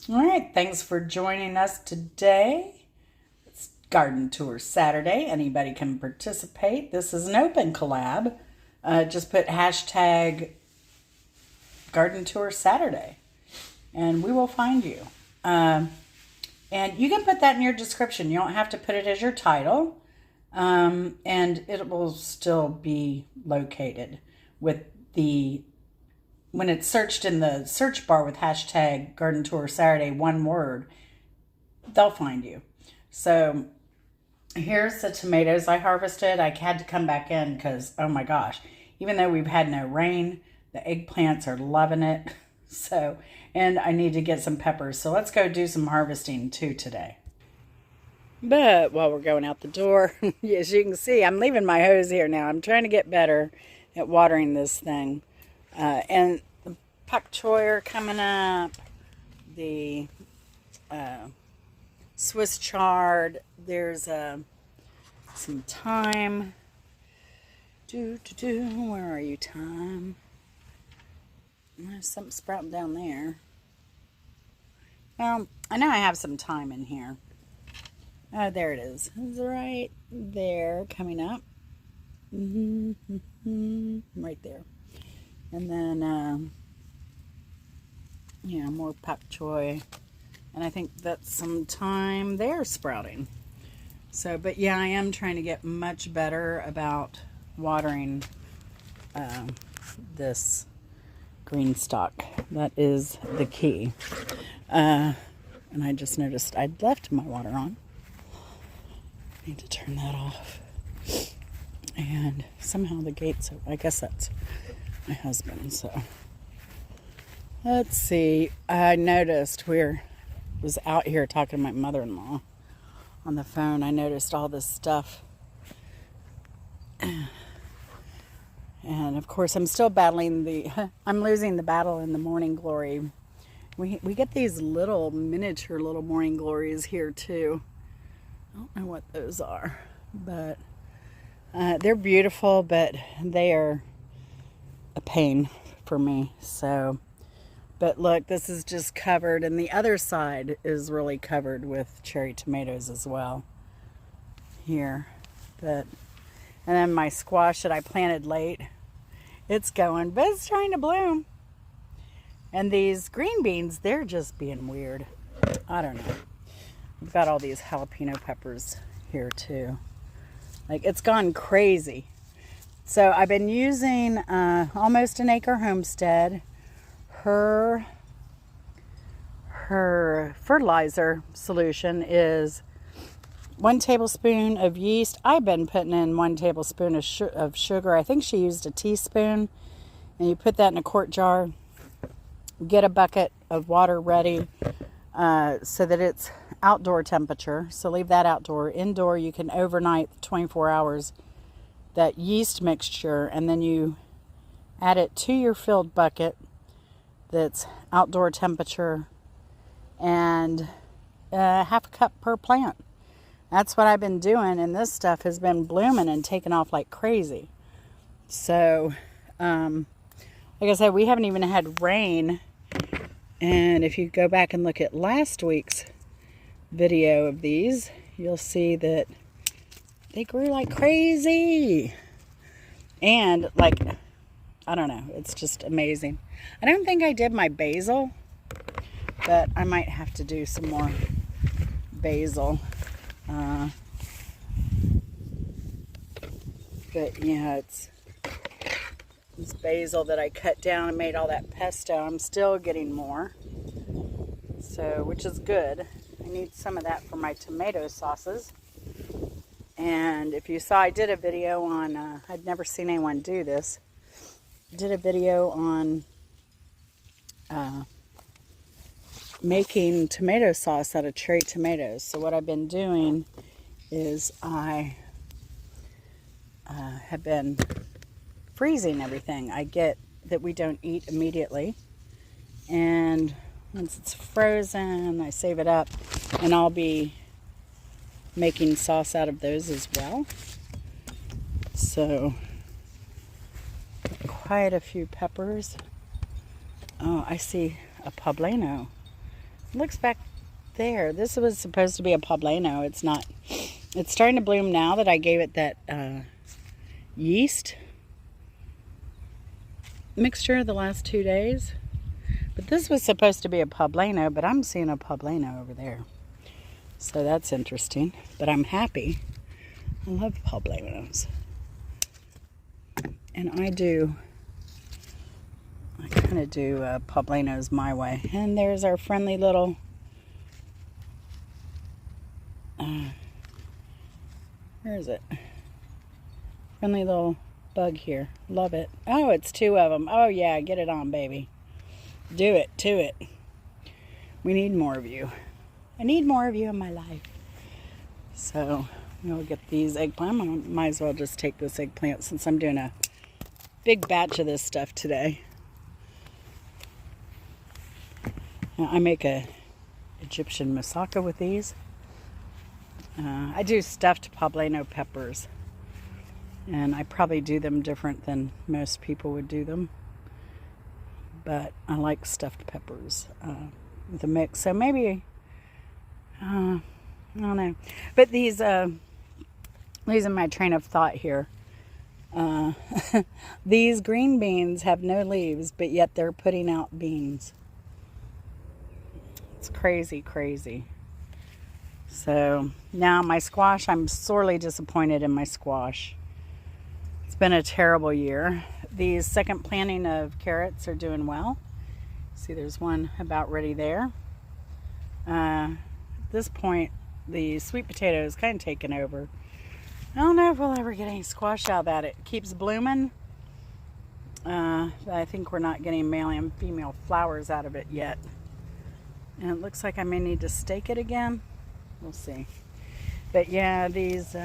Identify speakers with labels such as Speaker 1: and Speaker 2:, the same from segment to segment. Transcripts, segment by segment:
Speaker 1: All right, thanks for joining us today. It's Garden Tour Saturday. Anybody can participate. This is an open collab. Just put hashtag Garden Tour Saturday and we will find you. And you can put that in your description. You don't have to put it as your title. And it will still be located with when it's searched in the search bar with hashtag Garden Tour Saturday, one word, they'll find you. So here's the tomatoes I harvested. I had to come back in because, oh my gosh, even though we've had no rain, the eggplants are loving it. So, and I need to get some peppers. So let's go do some harvesting too today. But while we're going out the door, as you can see, I'm leaving my hose here now. I'm trying to get better at watering this thing. And the pak choy are coming up. The Swiss chard. There's some thyme. Where are you, thyme? There's something sprouting down there. Well, I know I have some thyme in here. Oh, there it is. It's right there, coming up. Right there. And then, yeah, more pak choy. And I think that's some thyme there sprouting. So, but yeah, I am trying to get much better about watering this green stock. That is the key. And I just noticed I'd left my water on. Need to turn that off. And somehow the gate's open. I guess that's my husband. So let's see. I noticed was out here talking to my mother-in-law on the phone. I noticed all this stuff. And of course I'm still battling I'm losing the battle in the morning glory. We get these miniature little morning glories here too. I don't know what those are, but they're beautiful, but they are a pain for me. So, but look, this is just covered, and the other side is really covered with cherry tomatoes as well here. And then my squash that I planted late, it's going, but it's trying to bloom. And these green beans, they're just being weird. I don't know. We've got all these jalapeno peppers here too. Like, it's gone crazy. So I've been using Almost an Acre Homestead. Her fertilizer solution is 1 tablespoon of yeast. I've been putting in 1 tablespoon of sugar. I think she used a teaspoon. And you put that in a quart jar. Get a bucket of water ready so that it's outdoor temperature. So leave that outdoor. Indoor, you can overnight 24 hours that yeast mixture, and then you add it to your filled bucket that's outdoor temperature, and half a cup per plant. That's what I've been doing, and this stuff has been blooming and taking off like crazy. So, like I said, we haven't even had rain. And if you go back and look at last week's video of these, you'll see that they grew like crazy. And like, I don't know, it's just amazing. I don't think I did my basil, but I might have to do some more basil. But yeah, it's this basil that I cut down and made all that pesto. I'm still getting more, so which is good. I need some of that for my tomato sauces. And if you saw, I did a video on, I'd never seen anyone do this. Did a video on making tomato sauce out of cherry tomatoes. So what I've been doing is I have been freezing everything I get that we don't eat immediately. And once it's frozen, I save it up, and I'll be making sauce out of those as well. So quite a few peppers. Oh, I see a poblano Looks back there. This was supposed to be a poblano. It's not. It's starting to bloom now that I gave it that yeast mixture the last 2 days. But this was supposed to be a poblano, but I'm seeing a poblano over there. So that's interesting. But I'm happy. I love poblanos. And I kind of do poblanos my way. And there's our friendly little where is it? Friendly little bug here. Love it. Oh, it's 2 of them. Oh yeah, get it on, baby. Do it, to it. We need more of you. I need more of you in my life. So we'll get these eggplant. I might as well just take this eggplant since I'm doing a big batch of this stuff today. Now, I make a Egyptian moussaka with these. I do stuffed poblano peppers, and I probably do them different than most people would do them, but I like stuffed peppers with a mix. So maybe I don't know, but these losing my train of thought here. These green beans have no leaves, but yet they're putting out beans. It's crazy, crazy. So now my squash, I'm sorely disappointed in my squash. It's been a terrible year. These second planting of carrots are doing well. See, there's one about ready there. At this point, the sweet potato is kind of taken over. I don't know if we'll ever get any squash out of that. It keeps blooming. I think we're not getting male and female flowers out of it yet. And it looks like I may need to stake it again. We'll see. But yeah, these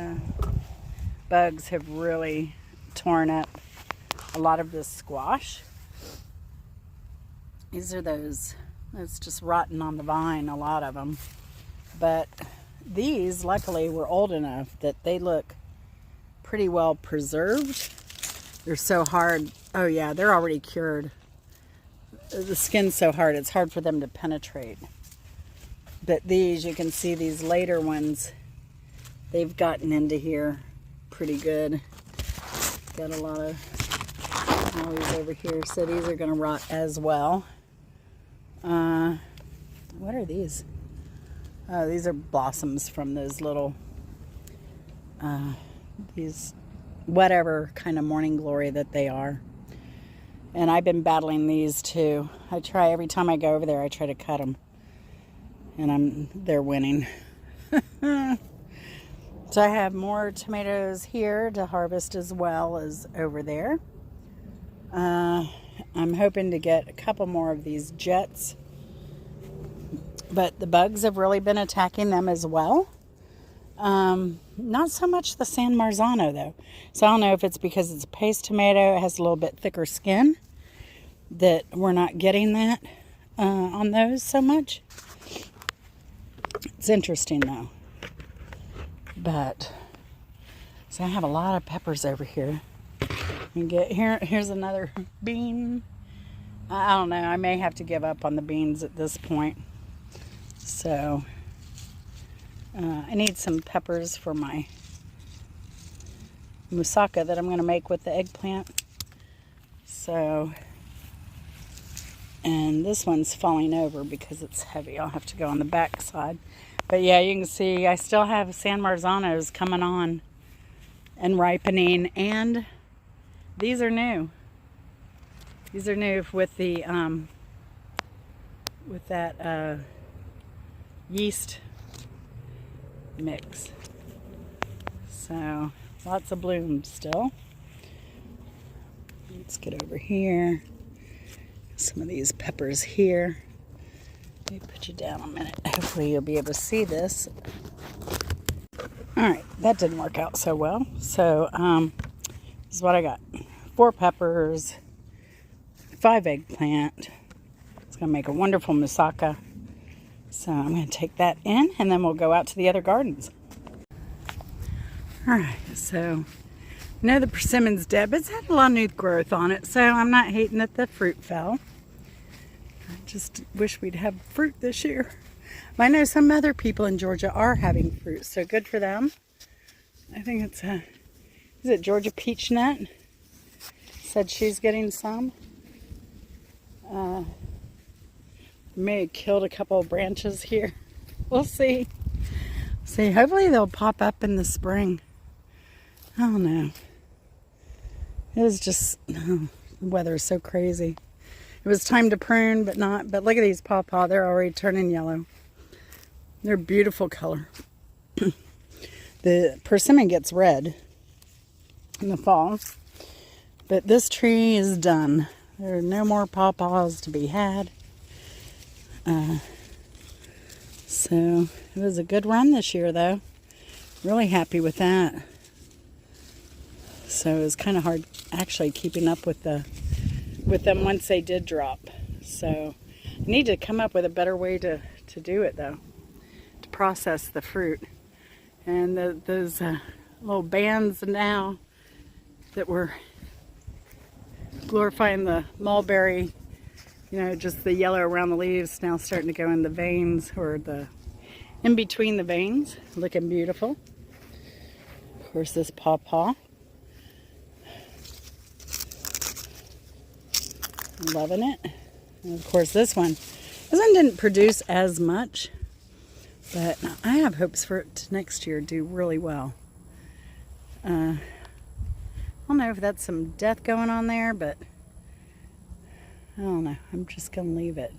Speaker 1: bugs have really torn up a lot of this squash. These are those, it's just rotten on the vine, a lot of them. But these, luckily, were old enough that they look pretty well preserved. They're so hard. Oh yeah, they're already cured. The skin's so hard, it's hard for them to penetrate. But these, you can see these later ones, they've gotten into here pretty good. Got a lot of all these over here, so these are going to rot as well. What are these? Oh, these are blossoms from those little, these whatever kind of morning glory that they are. And I've been battling these too. I try every time I go over there, I try to cut them. And they're winning. So I have more tomatoes here to harvest as well as over there. I'm hoping to get a couple more of these jets. But the bugs have really been attacking them as well. Not so much the San Marzano though. So I don't know if it's because it's a paste tomato, it has a little bit thicker skin, that we're not getting that on those so much. It's interesting though. But so I have a lot of peppers over here. You get here's another bean. I don't know, I may have to give up on the beans at this point. So I need some peppers for my moussaka that I'm going to make with the eggplant. So, and this one's falling over because it's heavy. I'll have to go on the back side. But yeah, you can see I still have San Marzanos coming on and ripening, and these are new. These are new with the with that yeast mix. So lots of blooms still. Let's get over here. Some of these peppers here. Let me put you down a minute. Hopefully you'll be able to see this. Alright, that didn't work out so well. So this is what I got. 4 peppers, 5 eggplant. It's going to make a wonderful moussaka. So I'm going to take that in, and then we'll go out to the other gardens. Alright, so I know the persimmon's dead, but it's had a lot of new growth on it, so I'm not hating that the fruit fell. Just wish we'd have fruit this year. I know some other people in Georgia are having fruit, so good for them. I think it's is it Georgia Peach Nut? Said she's getting some. May have killed a couple of branches here. We'll see. See, hopefully they'll pop up in the spring. I don't know. It was just, the weather is so crazy. It was time to prune, but not. But look at these pawpaw. They're already turning yellow. They're beautiful color. The persimmon gets red in the fall. But this tree is done. There are no more pawpaws to be had. So it was a good run this year, though. Really happy with that. So it was kind of hard actually keeping up with them once they did drop. So I need to come up with a better way to do it, though, to process the fruit. And those little bands now that were glorifying the mulberry, you know, just the yellow around the leaves now starting to go in the veins, or the in between the veins, looking beautiful. Of course, this pawpaw, loving it. And of course, this one didn't produce as much, but I have hopes for it to next year do really well. I don't know if that's some death going on there, but I don't know. I'm just going to leave it.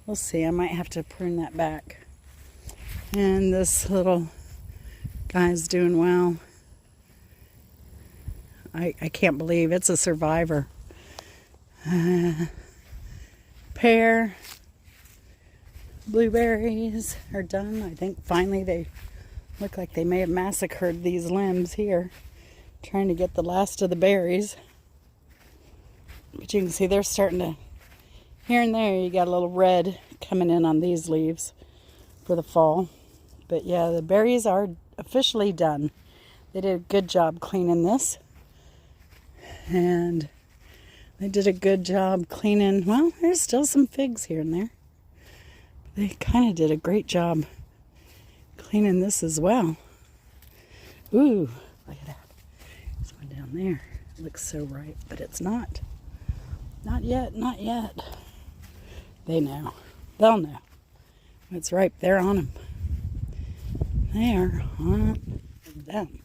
Speaker 1: We'll see. I might have to prune that back. And this little guy's doing well. I can't believe it's a survivor. Pear. Blueberries are done. I think finally they look like they may have massacred these limbs here, trying to get the last of the berries. But you can see they're starting to, here and there you got a little red coming in on these leaves for the fall. But yeah, the berries are officially done. They did a good job cleaning this. And they did a good job cleaning, well, there's still some figs here and there. They kind of did a great job cleaning this as well. Ooh, look at that. There's one down there. It looks so ripe, but it's not. Not yet, not yet. They know. They'll know. It's ripe. They're on them. They are on them.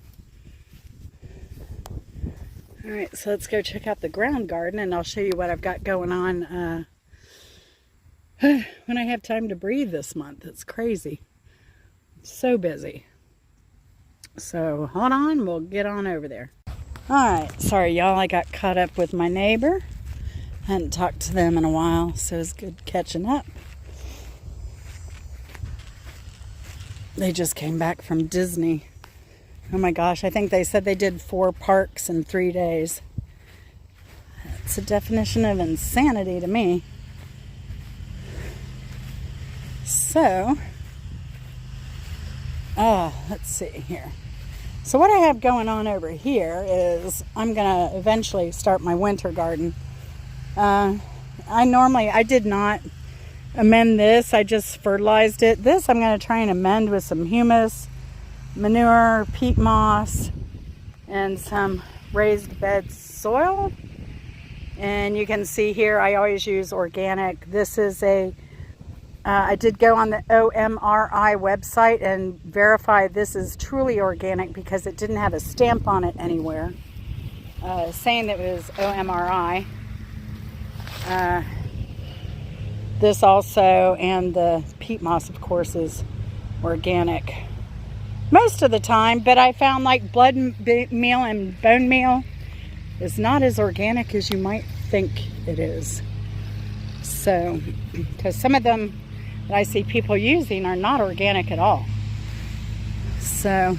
Speaker 1: Alright, so let's go check out the ground garden, and I'll show you what I've got going on when I have time to breathe this month. It's crazy. So busy. So hold on, we'll get on over there. Alright, sorry y'all, I got caught up with my neighbor. Hadn't talked to them in a while, so it's good catching up. They just came back from Disney. Oh my gosh, I think they said they did 4 parks in 3 days. It's a definition of insanity to me. So, let's see here. So what I have going on over here is I'm going to eventually start my winter garden. I did not amend this. I just fertilized it. This I'm going to try and amend with some humus, manure, peat moss, and some raised bed soil. And you can see here I always use organic. This is I did go on the OMRI website and verify this is truly organic because it didn't have a stamp on it anywhere saying that it was OMRI. This also, and the peat moss, of course, is organic most of the time, but I found like blood meal and bone meal is not as organic as you might think it is. So, because some of them that I see people using are not organic at all. So,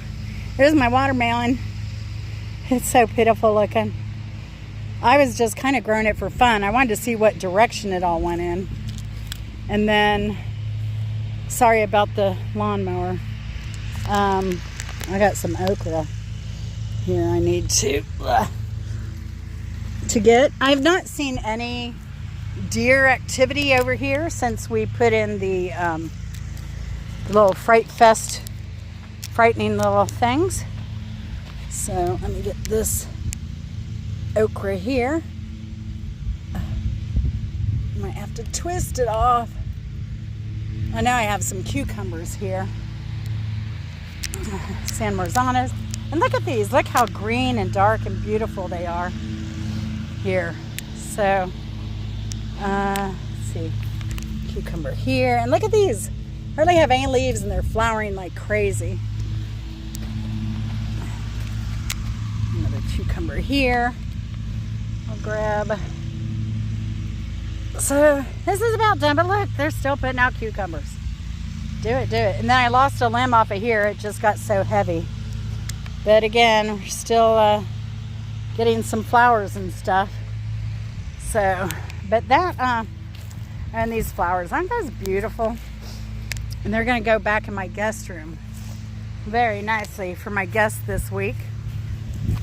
Speaker 1: here's my watermelon. It's so pitiful looking. I was just kind of growing it for fun. I wanted to see what direction it all went in. And then, sorry about the lawnmower. I got some okra here I need to get. I've not seen any deer activity over here since we put in the little Fright Fest frightening little things. So let me get this okra here. I might have to twist it off. I know I have some cucumbers here. San Marzanos. And look at these. Look how green and dark and beautiful they are here. So, let's see. Cucumber here. And look at these. Hardly have any leaves and they're flowering like crazy. Another cucumber here. I'll grab. So this is about done, but look, they're still putting out cucumbers. Do it, do it. And then I lost a limb off of here. It just got so heavy. But again, we're still getting some flowers and stuff. So, but that, and these flowers, aren't those beautiful? And they're going to go back in my guest room very nicely for my guests this week.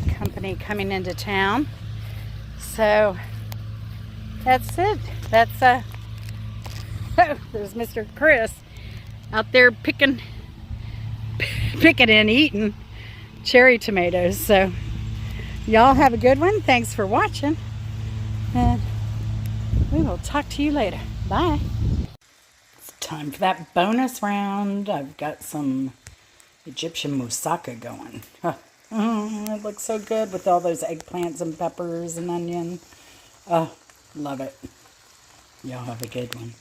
Speaker 1: Company coming into town. So that's it. That's oh, there's Mr. Chris out there picking and eating cherry tomatoes. So y'all have a good one. Thanks for watching, and we will talk to you later. Bye. It's time for that bonus round. I've got some Egyptian moussaka going. It looks so good with all those eggplants and peppers and onion. Love it. Y'all have a good one.